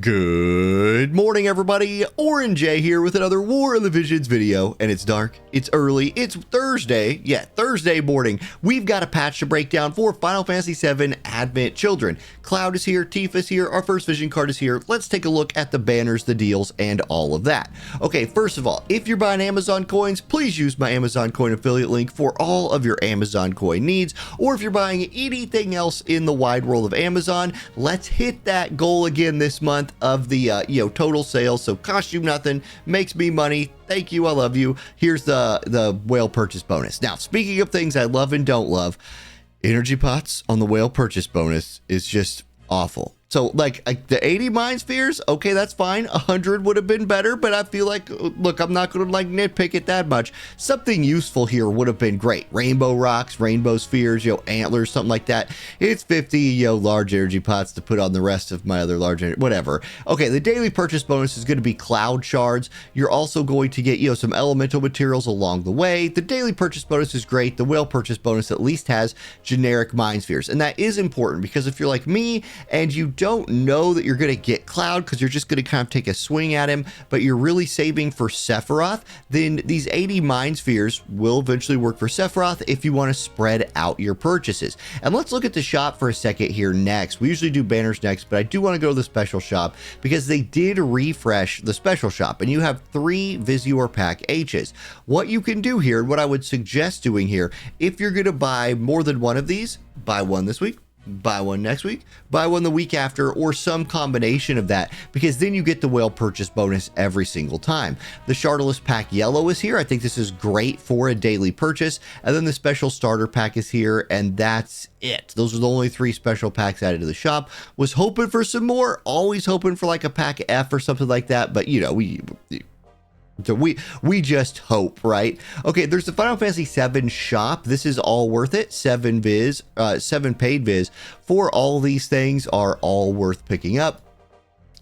Good morning, everybody. Orange J here with another War of the Visions video, and it's dark, it's early, it's Thursday. Yeah, Thursday morning. We've got a patch to break down for Final Fantasy VII Advent Children. Cloud is here, Tifa's here, our first vision card is here. Let's take a look at the banners, the deals, and all of that. Okay, first of all, if you're buying Amazon coins, please use my Amazon coin affiliate link for all of your Amazon coin needs. Or if you're buying anything else in the wide world of Amazon, let's hit that goal again this month of the total sales. So cost you nothing, makes me money. Thank you, I love you. Here's the whale purchase bonus. Now, speaking of things I love and don't love, energy pots on the whale purchase bonus is just awful. So like the 80 mind spheres, okay, that's fine. 100 would have been better, but I feel like, look, I'm not going to like nitpick it that much. Something useful here would have been great. Rainbow rocks, rainbow spheres, antlers, something like that. It's 50, large energy pots to put on the rest of my other large, whatever. Okay, the daily purchase bonus is going to be cloud shards. You're also going to get, some elemental materials along the way. The daily purchase bonus is great. The whale purchase bonus at least has generic mind spheres. And that is important because if you're like me and you don't know that you're going to get Cloud because you're just going to kind of take a swing at him, but you're really saving for Sephiroth, then these 80 mind spheres will eventually work for Sephiroth if you want to spread out your purchases. And let's look at the shop for a second here next. We usually do banners next, but I do want to go to the special shop because they did refresh the special shop and you have 3 Visior Pack H's. What you can do here, and what I would suggest doing here, if you're going to buy more than one of these, buy one this week, buy one next week, buy one the week after, or some combination of that, because then you get the whale purchase bonus every single time. The Shardless Pack Yellow is here. I think this is great for a daily purchase. And then the special starter pack is here, and that's it. Those are the only 3 special packs added to the shop. Was hoping for some more, always hoping for like a pack F or something like that, but we just hope, right? Okay, there's the Final Fantasy VII shop. This is all worth it. 7 paid viz for all these things are all worth picking up.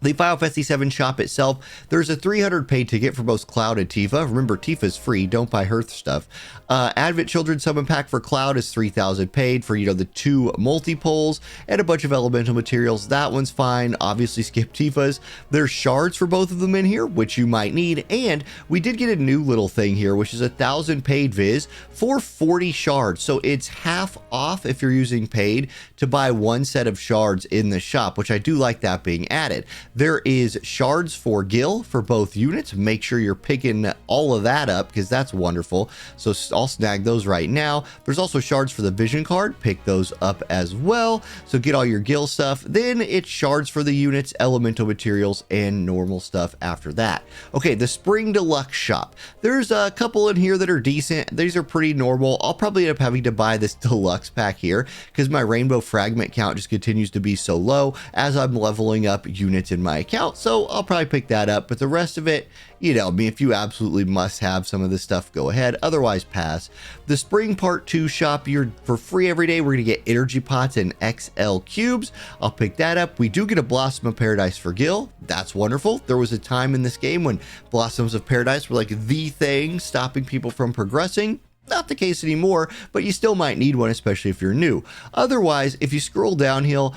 The Final Fantasy VII shop itself, there's a 300 paid ticket for both Cloud and Tifa. Remember, Tifa's free. Don't buy her stuff. Advent Children Summon Pack for Cloud is 3,000 paid for, the 2 multi-poles and a bunch of elemental materials. That one's fine. Obviously, skip Tifa's. There's shards for both of them in here, which you might need. And we did get a new little thing here, which is 1,000 paid viz for 40 shards. So it's half off if you're using paid to buy 1 set of shards in the shop, which I do like that being added. There is shards for Gil for both units. Make sure you're picking all of that up because that's wonderful. So I'll snag those right now. There's also shards for the vision card. Pick those up as well. So get all your Gil stuff. Then it's shards for the units, elemental materials, and normal stuff after that. Okay, the Spring Deluxe shop. There's a couple in here that are decent. These are pretty normal. I'll probably end up having to buy this deluxe pack here because my rainbow fragment count just continues to be so low as I'm leveling up units in my account, so I'll probably pick that up. But the rest of it, if you absolutely must have some of this stuff, go ahead. Otherwise, pass. The Spring Part 2 shop, you're for free every day. We're gonna get energy pots and XL cubes. I'll pick that up. We do get a Blossom of Paradise for Gil. That's wonderful. There was a time in this game when Blossoms of Paradise were like the thing stopping people from progressing. Not the case anymore, but you still might need one, especially if you're new. Otherwise, if you scroll downhill,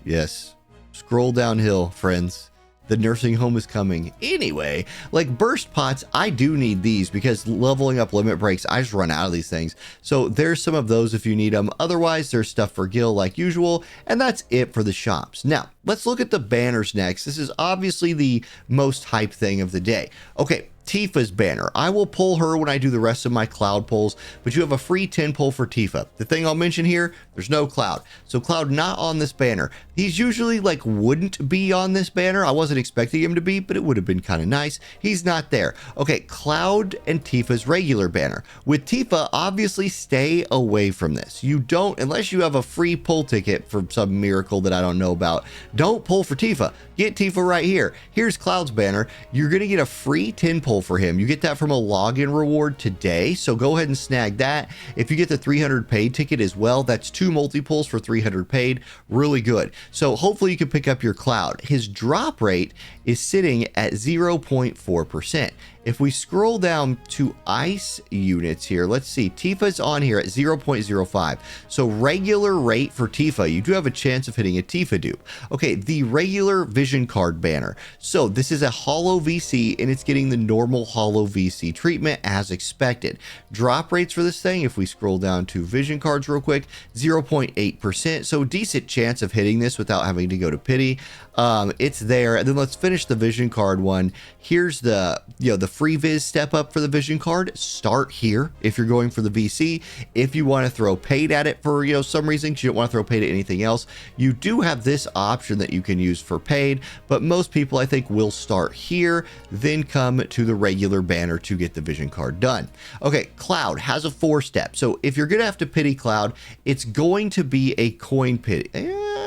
yes. Scroll downhill, friends. The nursing home is coming. Anyway, like burst pots, I do need these because leveling up limit breaks, I just run out of these things. So there's some of those if you need them. Otherwise, there's stuff for Gil like usual, and that's it for the shops. Now, let's look at the banners next. This is obviously the most hype thing of the day. Okay, Tifa's banner. I will pull her when I do the rest of my Cloud pulls, but you have a free 10 pull for Tifa. The thing I'll mention here, there's no Cloud. So Cloud not on this banner. He's usually wouldn't be on this banner. I wasn't expecting him to be, but it would have been kind of nice. He's not there. Okay, Cloud and Tifa's regular banner. With Tifa, obviously stay away from this. You don't, unless you have a free pull ticket for some miracle that I don't know about, don't pull for Tifa. Get Tifa right here. Here's Cloud's banner. You're going to get a free 10 pull for him. You get that from a login reward today, so go ahead and snag that. If you get the 300 paid ticket as well, that's 2 multi-pulls for 300 paid. Really good. So hopefully you can pick up your Cloud. His drop rate is sitting at 0.4%. If we scroll down to ice units here, let's see, Tifa's on here at 0.05. So regular rate for Tifa, you do have a chance of hitting a Tifa dupe. Okay, the regular vision card banner. So this is a holo VC and it's getting the normal holo VC treatment as expected. Drop rates for this thing, if we scroll down to vision cards real quick, 0.8%. So decent chance of hitting this without having to go to pity. It's there. And then let's finish the vision card one. Here's the, the free viz step up for the vision card. Start here if you're going for the VC. If you want to throw paid at it for, some reason, you don't want to throw paid at anything else, you do have this option that you can use for paid, but most people I think will start here, then come to the regular banner to get the vision card done. Okay, Cloud has a 4-step. So if you're going to have to pity Cloud, it's going to be a coin pity.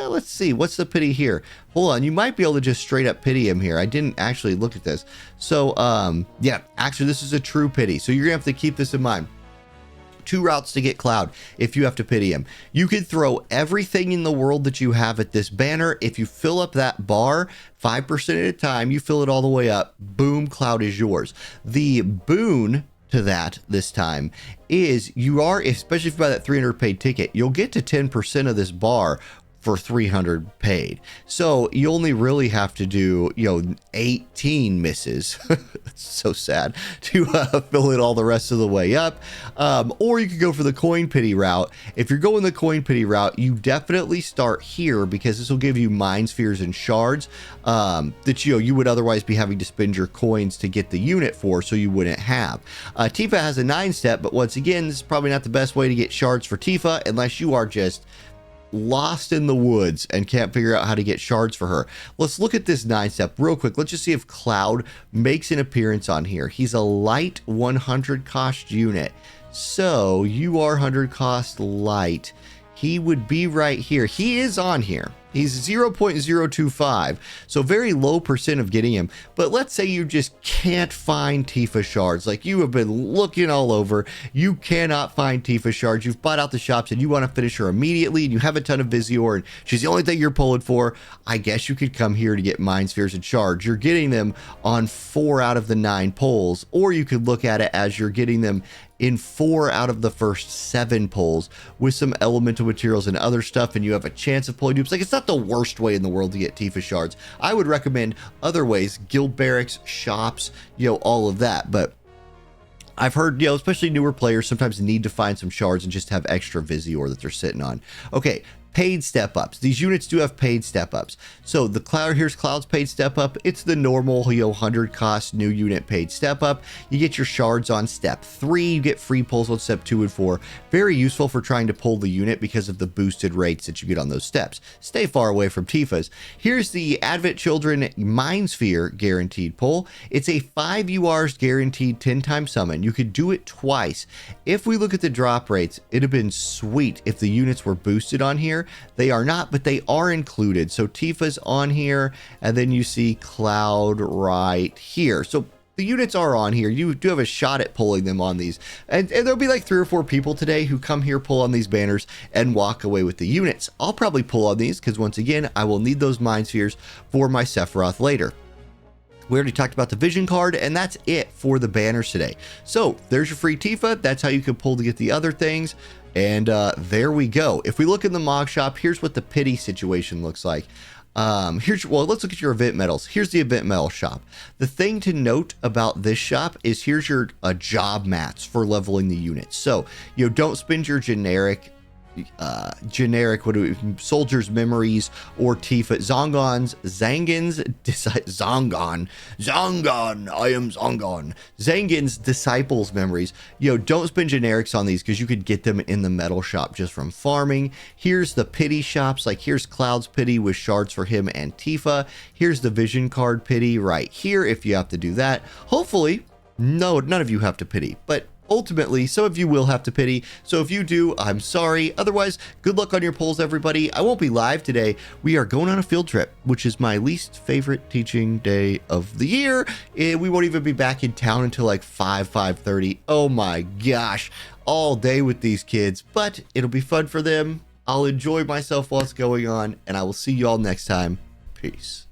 Let's see, what's the pity here? Hold on, you might be able to just straight up pity him here. I didn't actually look at this. So, yeah, actually, this is a true pity. So you're gonna have to keep this in mind. 2 routes to get Cloud if you have to pity him. You can throw everything in the world that you have at this banner. If you fill up that bar 5% at a time, you fill it all the way up, boom, Cloud is yours. The boon to that this time is you are, especially if you buy that 300 paid ticket, you'll get to 10% of this bar for 300 paid. So you only really have to do, 18 misses. It's so sad to fill it all the rest of the way up. Or you could go for the coin pity route. If you're going the coin pity route, you definitely start here because this will give you mind spheres and shards that you would otherwise be having to spend your coins to get the unit for, so you wouldn't have. Tifa has a 9-step, but once again, this is probably not the best way to get shards for Tifa unless you are just lost in the woods and can't figure out how to get shards for her. Let's look at this 9-step real quick. Let's just see if Cloud makes an appearance on here. He's a light 100 cost unit. So you are 100 cost light. He would be right here. He is on here. He's 0.025, so very low percent of getting him. But let's say you just can't find Tifa shards. Like you have been looking all over. You cannot find Tifa shards. You've bought out the shops and you want to finish her immediately and you have a ton of Visior and she's the only thing you're pulling for. I guess you could come here to get Mind Spheres and shards. You're getting them on 4 out of the 9 pulls, or you could look at it as you're getting them in 4 out of the first 7 pulls with some elemental materials and other stuff, and you have a chance of pulling dupes. Like, it's not the worst way in the world to get Tifa shards. I would recommend other ways, guild barracks, shops, all of that. But I've heard, especially newer players sometimes need to find some shards and just have extra Visior that they're sitting on. Okay, paid step ups. These units do have paid step ups. So the Cloud, here's Cloud's paid step up. It's the normal 100 cost new unit paid step up. You get your shards on step 3. You get free pulls on step 2 and 4. Very useful for trying to pull the unit because of the boosted rates that you get on those steps. Stay far away from Tifa's. Here's the Advent Children Mind Sphere guaranteed pull. It's a 5 URs guaranteed 10 times summon. You could do it twice. If we look at the drop rates, it'd have been sweet if the units were boosted on here. They are not, but they are included. So Tifa's on here, and then you see Cloud right here. So the units are on here. You do have a shot at pulling them on these. And there'll be like 3 or 4 people today who come here, pull on these banners, and walk away with the units. I'll probably pull on these because, once again, I will need those Mind Spheres for my Sephiroth later. We already talked about the vision card, and that's it for the banners today. So there's your free Tifa. That's how you can pull to get the other things. And there we go. If we look in the Mog shop, here's what the pity situation looks like. Well, let's look at your event medals. Here's the event medal shop. The thing to note about this shop is here's your job mats for leveling the units. So don't spend your generic soldiers memories or Tifa Zongans, I am Zongon, Zangan's disciples memories. Don't spend generics on these because you could get them in the metal shop just from farming. Here's the pity shops. Like, here's Cloud's pity with shards for him and Tifa. Here's the vision card pity right here if you have to do that. Hopefully none of you have to pity, but ultimately, some of you will have to pity. So if you do, I'm sorry. Otherwise, good luck on your polls, everybody. I won't be live today. We are going on a field trip, which is my least favorite teaching day of the year. We won't even be back in town until like 5:30. Oh my gosh, all day with these kids, but it'll be fun for them. I'll enjoy myself while it's going on, and I will see you all next time. Peace.